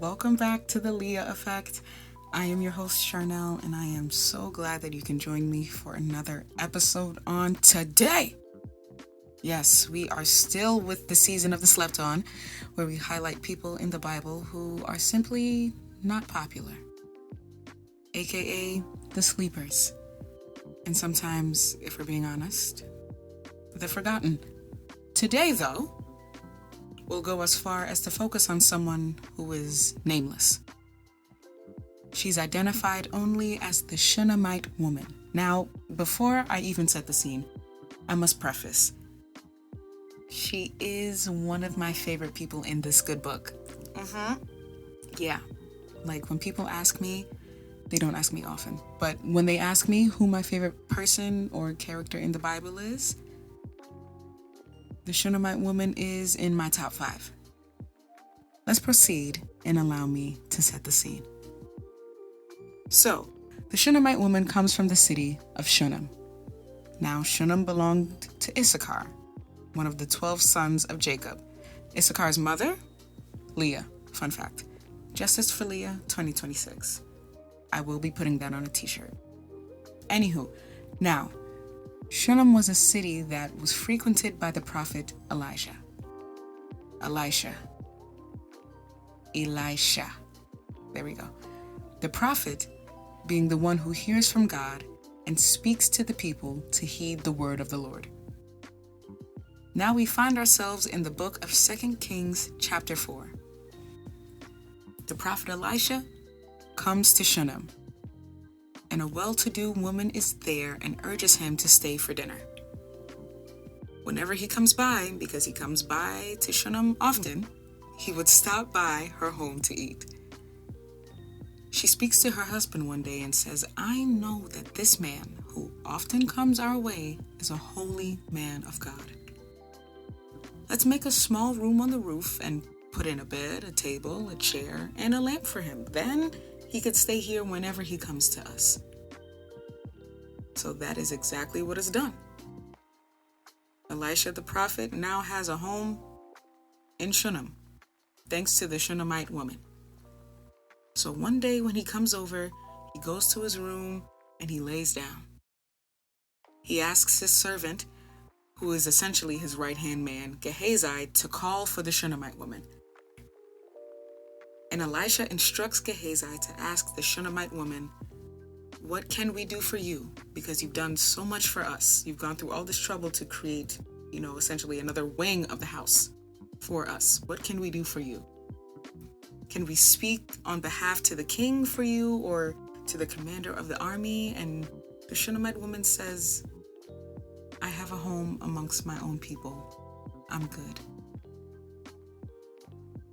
Welcome back to the Leah Effect. I am your host, Charnel, and I am so glad that you can join me for another episode on today. Yes, we are still with the season of the Slept On, where we highlight people in the Bible who are simply not popular, aka the sleepers. And sometimes, if we're being honest, the forgotten. Today, though, we'll go as far as to focus on someone who is nameless. She's identified only as the Shunammite woman. Now, before I even set the scene, I must preface, she is one of my favorite people in this good book. Yeah, like when people ask me, they don't ask me often, but when they ask me who my favorite person or character in the Bible is, the Shunammite woman is in my top 5. Let's proceed and allow me to set the scene. So, the Shunammite woman comes from the city of Shunem. Now, Shunem belonged to Issachar, one of the 12 sons of Jacob. Issachar's mother? Leah. Fun fact. Justice for Leah 2026. I will be putting that on a t-shirt. Anywho, now, Shunem was a city that was frequented by the prophet Elisha. There we go. The prophet being the one who hears from God and speaks to the people to heed the word of the Lord. Now we find ourselves in the book of 2 Kings chapter 4. The prophet Elisha comes to Shunem, and a well-to-do woman is there and urges him to stay for dinner. Whenever he comes by, because he comes by to Shunem often, he would stop by her home to eat. She speaks to her husband one day and says, "I know that this man, who often comes our way, is a holy man of God. Let's make a small room on the roof and put in a bed, a table, a chair, and a lamp for him. Then he could stay here whenever he comes to us." So that is exactly what is done. Elisha the prophet now has a home in Shunem, thanks to the Shunammite woman. So one day when he comes over, he goes to his room and he lays down. He asks his servant, who is essentially his right-hand man, Gehazi, to call for the Shunammite woman. And Elisha instructs Gehazi to ask the Shunammite woman, "What can we do for you? Because you've done so much for us. You've gone through all this trouble to create, essentially another wing of the house for us. What can we do for you? Can we speak on behalf to the king for you or to the commander of the army?" And the Shunammite woman says, "I have a home amongst my own people. I'm good."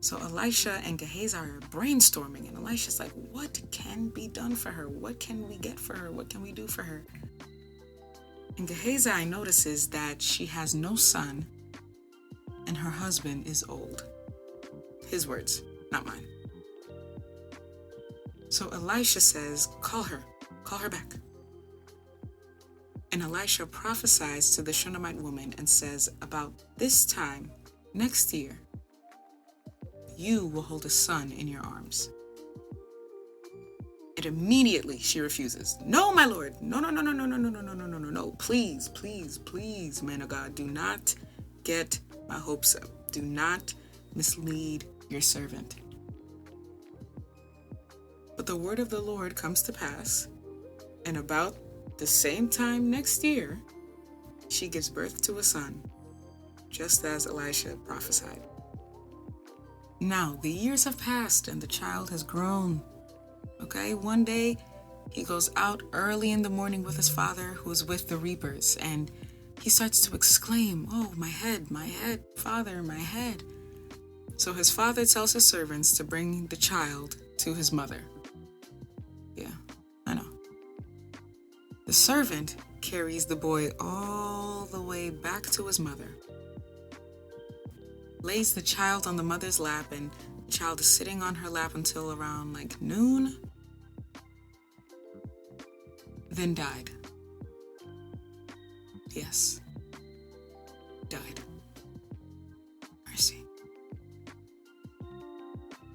So Elisha and Gehazi are brainstorming, and Elisha's like, what can be done for her? What can we get for her? What can we do for her? And Gehazi notices that she has no son, and her husband is old. His words, not mine. So Elisha says, call her back. And Elisha prophesies to the Shunammite woman and says, about this time next year, you will hold a son in your arms. And immediately she refuses. "No, my lord. No. Please, man of God, do not get my hopes up. Do not mislead your servant." But the word of the Lord comes to pass, and about the same time next year, she gives birth to a son, just as Elisha prophesied. Now, the years have passed and the child has grown. Okay, one day he goes out early in the morning with his father, who is with the reapers, and he starts to exclaim, "Oh, my head, Father, my head." So his father tells his servants to bring the child to his mother. Yeah, I know. The servant carries the boy all the way back to his mother, lays the child on the mother's lap, and the child is sitting on her lap until around noon, then died. Yes, died. Mercy.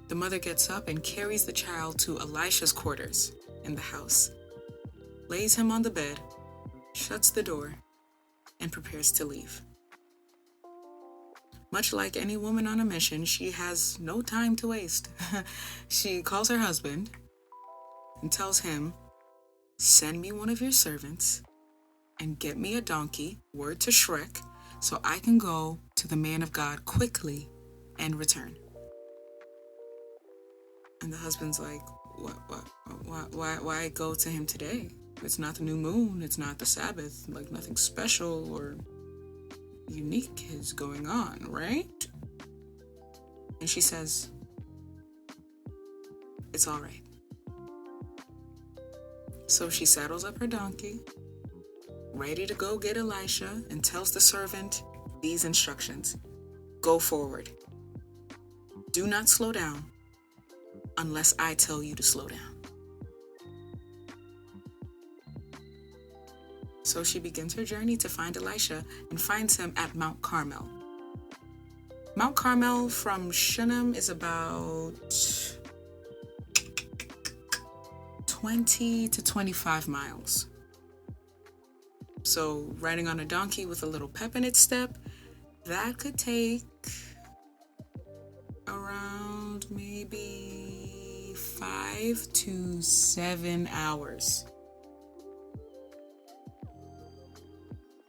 The mother gets up and carries the child to Elisha's quarters in the house, lays him on the bed, shuts the door, and prepares to leave. Much like any woman on a mission, she has no time to waste. She calls her husband and tells him, "Send me one of your servants and get me a donkey, word to Shrek, so I can go to the man of God quickly and return." And the husband's like, why go to him today? It's not the new moon, it's not the Sabbath, like nothing special or unique is going on, right? And she says, "It's all right." So she saddles up her donkey, ready to go get Elisha, and tells the servant these instructions: "Go forward. Do not slow down unless I tell you to slow down." So she begins her journey to find Elisha and finds him at Mount Carmel. Mount Carmel from Shunem is about 20 to 25 miles. So riding on a donkey with a little pep in its step, that could take around maybe 5 to 7 hours.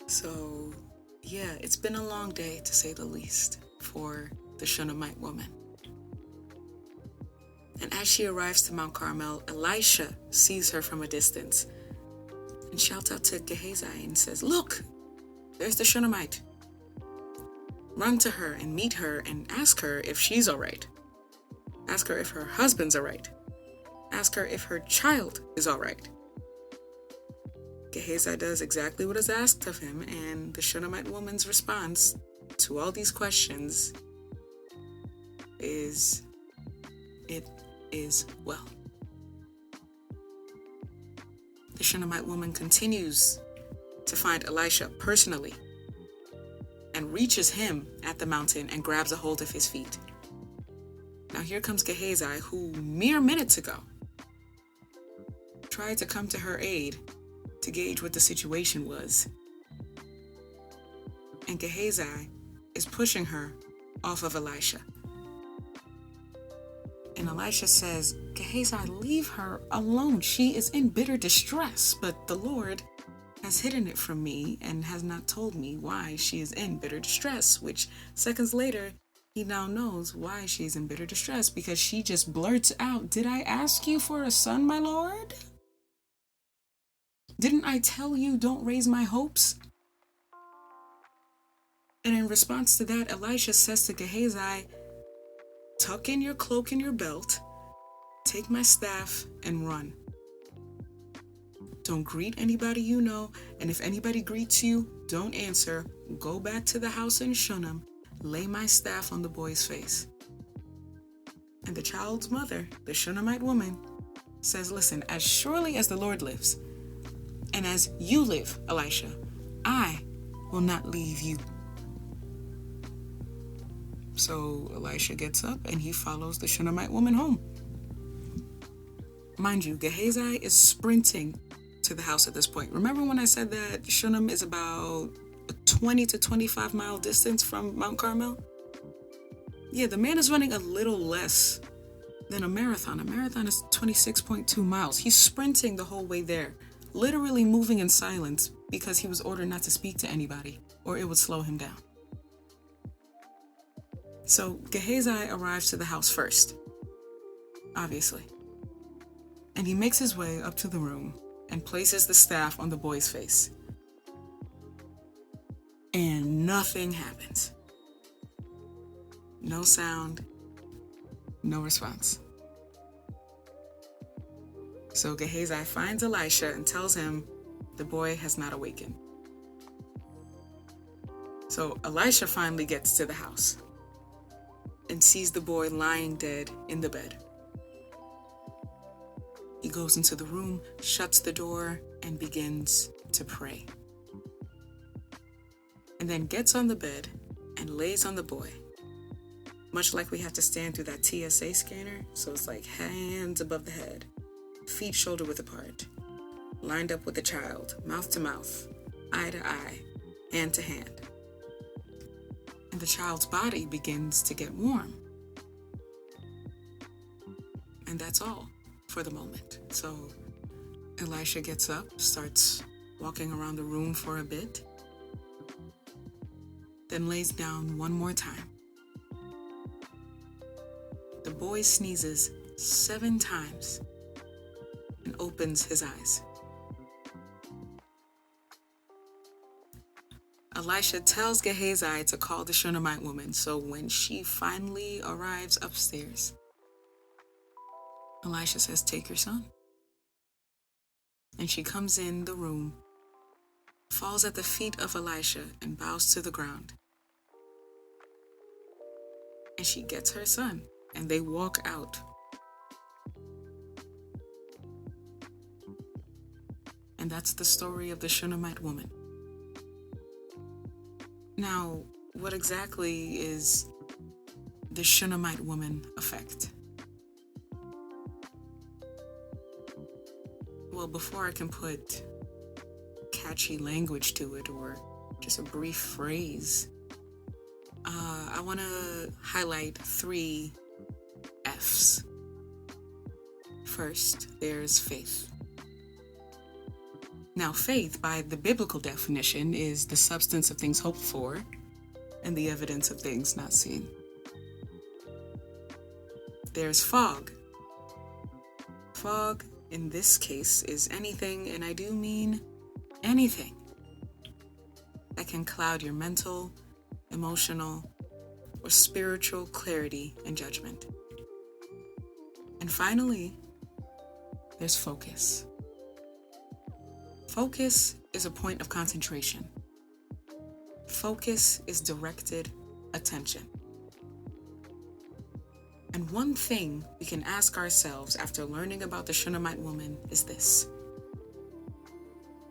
So, yeah, it's been a long day, to say the least, for the Shunammite woman. And as she arrives to Mount Carmel, Elisha sees her from a distance and shouts out to Gehazi and says, "Look, there's the Shunammite. Run to her and meet her and ask her if she's all right. Ask her if her husband's all right. Ask her if her child is all right." Gehazi does exactly what is asked of him, and the Shunammite woman's response to all these questions is, "It is well." The Shunammite woman continues to find Elisha personally and reaches him at the mountain and grabs a hold of his feet. Now here comes Gehazi, who mere minutes ago tried to come to her aid to gauge what the situation was. And Gehazi is pushing her off of Elisha. And Elisha says, "Gehazi, leave her alone. She is in bitter distress, but the Lord has hidden it from me and has not told me why she is in bitter distress," which seconds later, he now knows why she's in bitter distress, because she just blurts out, "Did I ask you for a son, my Lord? Didn't I tell you don't raise my hopes?" And in response to that, Elisha says to Gehazi, "Tuck in your cloak in your belt, take my staff, and run. Don't greet anybody you know, and if anybody greets you, don't answer. Go back to the house in Shunem, lay my staff on the boy's face." And the child's mother, the Shunammite woman, says, "Listen, as surely as the Lord lives, and as you live, Elisha, I will not leave you." So Elisha gets up and he follows the Shunammite woman home. Mind you, Gehazi is sprinting to the house at this point. Remember when I said that Shunem is about a 20 to 25 mile distance from Mount Carmel? Yeah, the man is running a little less than a marathon. A marathon is 26.2 miles. He's sprinting the whole way there, literally moving in silence because he was ordered not to speak to anybody or it would slow him down. So Gehazi arrives to the house first, obviously, and he makes his way up to the room and places the staff on the boy's face. And nothing happens. No sound, no response. So Gehazi finds Elisha and tells him the boy has not awakened. So Elisha finally gets to the house and sees the boy lying dead in the bed. He goes into the room, shuts the door, and begins to pray. And then gets on the bed and lays on the boy Much like we have to stand through that TSA scanner, so it's like hands above the head, feet shoulder width apart, lined up with the child, mouth to mouth, eye to eye, hand to hand. And the child's body begins to get warm. And that's all for the moment. So Elisha gets up, starts walking around the room for a bit, then lays down one more time. The boy sneezes 7 times and opens his eyes. Elisha tells Gehazi to call the Shunammite woman, so when she finally arrives upstairs, Elisha says, "Take your son." And she comes in the room, falls at the feet of Elisha, and bows to the ground. And she gets her son, and they walk out. And that's the story of the Shunammite woman. Now, what exactly is the Shunammite woman effect? Well, before I can put catchy language to it or just a brief phrase, I want to highlight 3 F's. First, there's faith. Now, faith, by the biblical definition, is the substance of things hoped for and the evidence of things not seen. There's fog. Fog, in this case, is anything, and I do mean anything, that can cloud your mental, emotional, or spiritual clarity and judgment. And finally, there's focus. Focus is a point of concentration. Focus is directed attention. And one thing we can ask ourselves after learning about the Shunammite woman is this: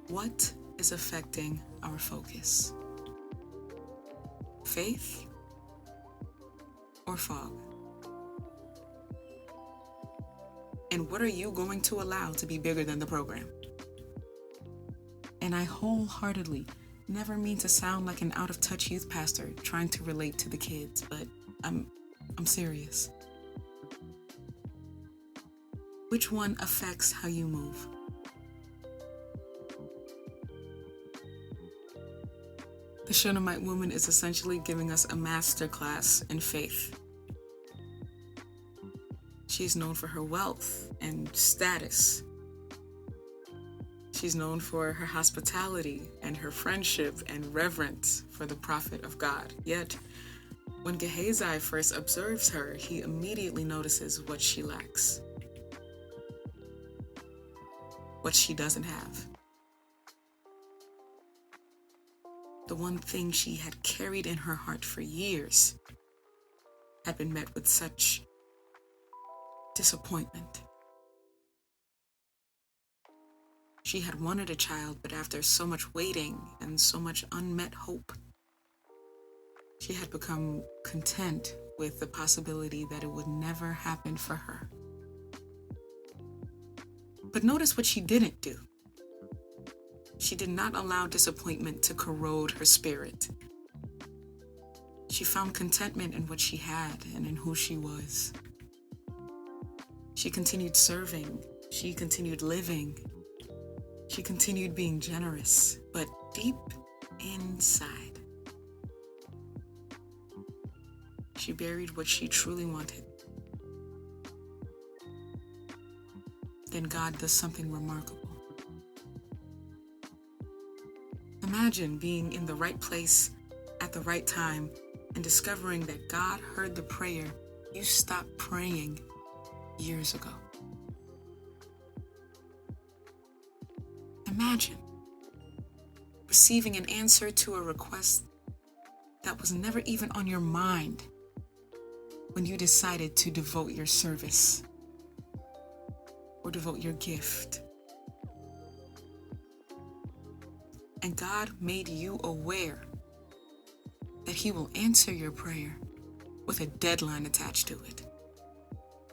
what is affecting our focus? Faith or fog? And what are you going to allow to be bigger than the program? And I wholeheartedly never mean to sound like an out-of-touch youth pastor trying to relate to the kids, but I'm serious. Which one affects how you move? The Shunammite woman is essentially giving us a masterclass in faith. She's known for her wealth and status. She's known for her hospitality and her friendship and reverence for the prophet of God. Yet, when Gehazi first observes her, he immediately notices what she lacks, what she doesn't have. The one thing she had carried in her heart for years had been met with such disappointment. She had wanted a child, but after so much waiting and so much unmet hope, she had become content with the possibility that it would never happen for her. But notice what she didn't do. She did not allow disappointment to corrode her spirit. She found contentment in what she had and in who she was. She continued serving. She continued living. She continued being generous, but deep inside, she buried what she truly wanted. Then God does something remarkable. Imagine being in the right place at the right time and discovering that God heard the prayer you stopped praying years ago. Imagine receiving an answer to a request that was never even on your mind when you decided to devote your service or devote your gift. And God made you aware that He will answer your prayer with a deadline attached to it.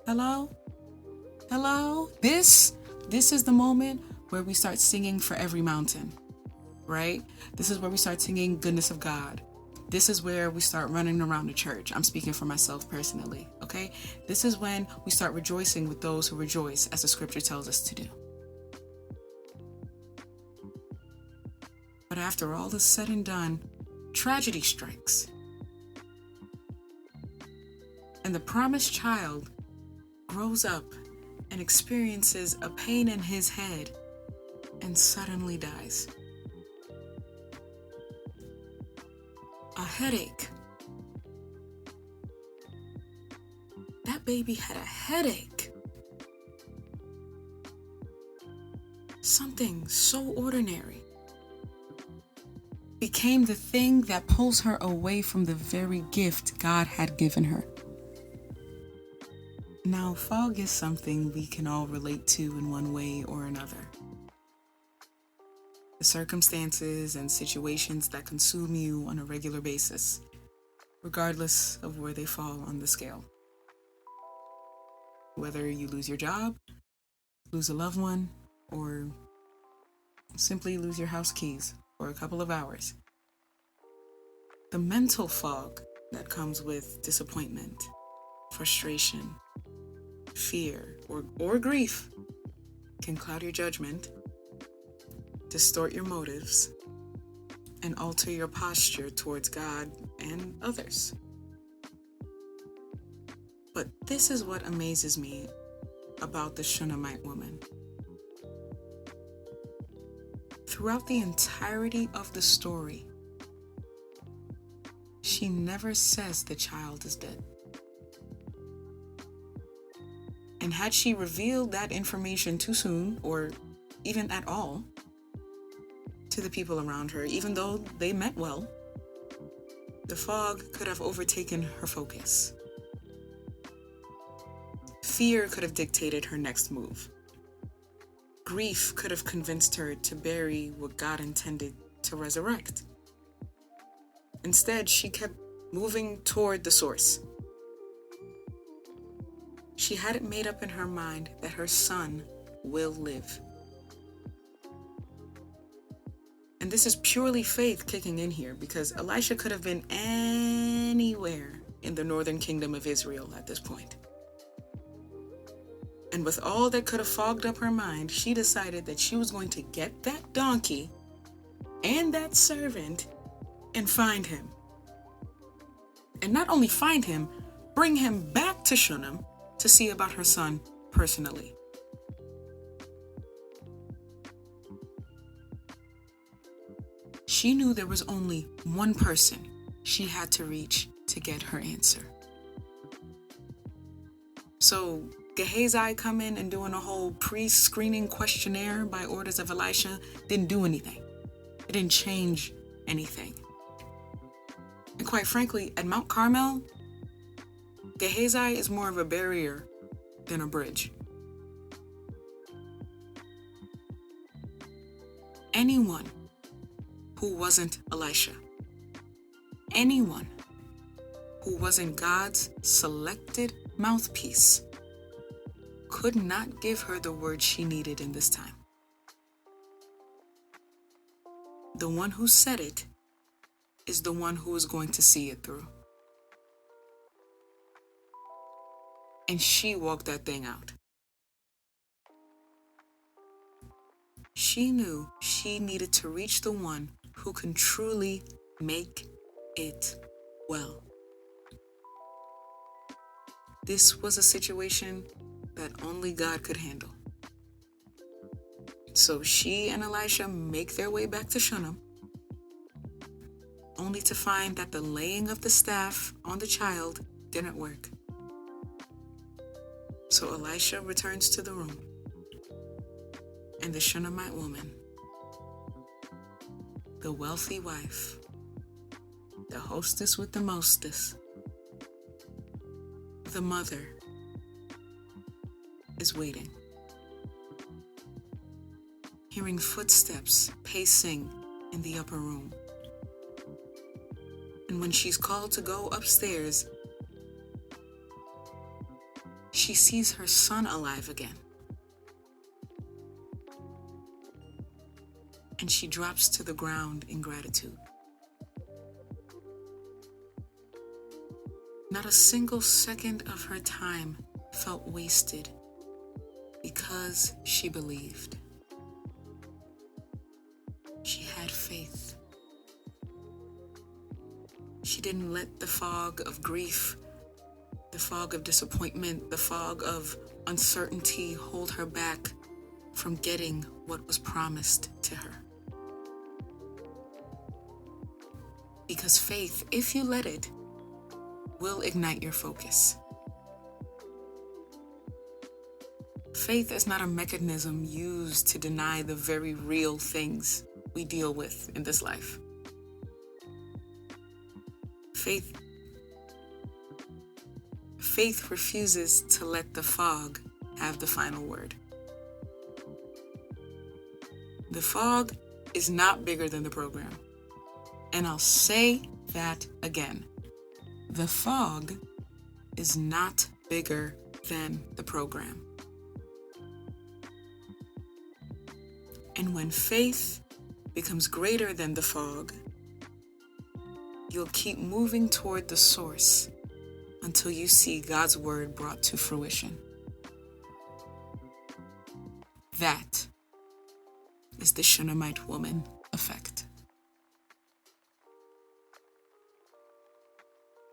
Hello? Hello? This is the moment where we start singing For Every Mountain, right? This is where we start singing Goodness of God. This is where we start running around the church. I'm speaking for myself personally, okay? This is when we start rejoicing with those who rejoice, as the scripture tells us to do. But after all is said and done, tragedy strikes. And the promised child grows up and experiences a pain in his head and suddenly dies. A headache. That baby had a headache. Something so ordinary became the thing that pulls her away from the very gift God had given her. Now, fog is something we can all relate to in one way or another. The circumstances and situations that consume you on a regular basis, regardless of where they fall on the scale. Whether you lose your job, lose a loved one, or simply lose your house keys for a couple of hours. The mental fog that comes with disappointment, frustration, fear, or grief can cloud your judgment, distort your motives, and alter your posture towards God and others. But this is what amazes me about the Shunammite woman. Throughout the entirety of the story, she never says the child is dead. And had she revealed that information too soon, or even at all, to the people around her, even though they meant well, the fog could have overtaken her focus. Fear could have dictated her next move. Grief could have convinced her to bury what God intended to resurrect. Instead, she kept moving toward the source. She had it made up in her mind that her son will live. And this is purely faith kicking in here, because Elisha could have been anywhere in the northern kingdom of Israel at this point. And with all that could have fogged up her mind, she decided that she was going to get that donkey and that servant and find him. And not only find him, bring him back to Shunem to see about her son personally. She knew there was only one person she had to reach to get her answer. So Gehazi coming and doing a whole pre-screening questionnaire by orders of Elisha didn't do anything. It didn't change anything. And quite frankly, at Mount Carmel, Gehazi is more of a barrier than a bridge. Anyone who wasn't Elisha, anyone who wasn't God's selected mouthpiece, could not give her the word she needed in this time. The one who said it is the one who is going to see it through. And she walked that thing out. She knew she needed to reach the one who can truly make it well. This was a situation that only God could handle. So she and Elisha make their way back to Shunem, only to find that the laying of the staff on the child didn't work. So Elisha returns to the room, and the Shunammite woman, the wealthy wife, the hostess with the mostest, the mother, is waiting, hearing footsteps pacing in the upper room. And when she's called to go upstairs, she sees her son alive again. And she drops to the ground in gratitude. Not a single second of her time felt wasted because she believed. She had faith. She didn't let the fog of grief, the fog of disappointment, the fog of uncertainty hold her back from getting what was promised to her. Because faith, if you let it, will ignite your focus. Faith is not a mechanism used to deny the very real things we deal with in this life. Faith refuses to let the fog have the final word. The fog is not bigger than the program. And I'll say that again. The fog is not bigger than the program. And when faith becomes greater than the fog, you'll keep moving toward the source until you see God's word brought to fruition. That is the Shunammite woman effect.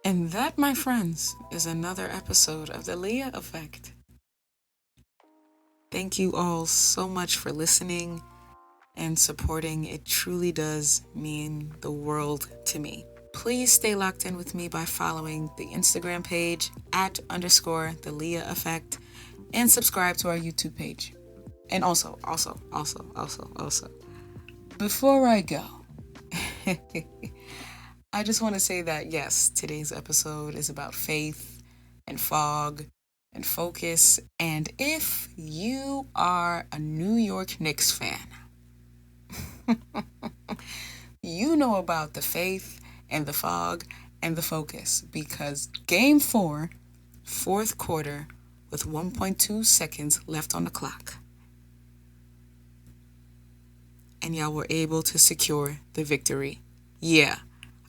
And that, my friends, is another episode of the Leah Effect. Thank you all so much for listening and supporting. It truly does mean the world to me. Please stay locked in with me by following the Instagram page @_the Leah Effect and subscribe to our YouTube page. And also, before I go, I just want to say that, yes, today's episode is about faith and fog and focus. And if you are a New York Knicks fan, you know about the faith and the fog and the focus, because Game 4, fourth quarter, with 1.2 seconds left on the clock, and y'all were able to secure the victory. Yeah.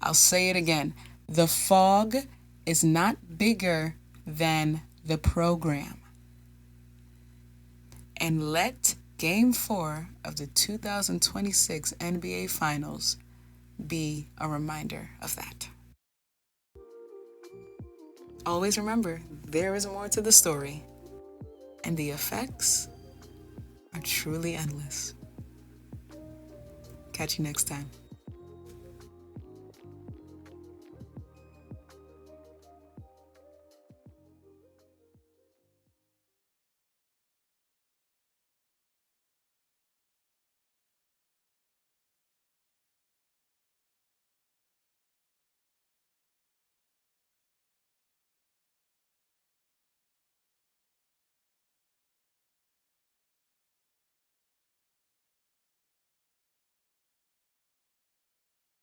I'll say it again. The fog is not bigger than the program. And let Game 4 of the 2026 NBA Finals be a reminder of that. Always remember, there is more to the story, and the effects are truly endless. Catch you next time.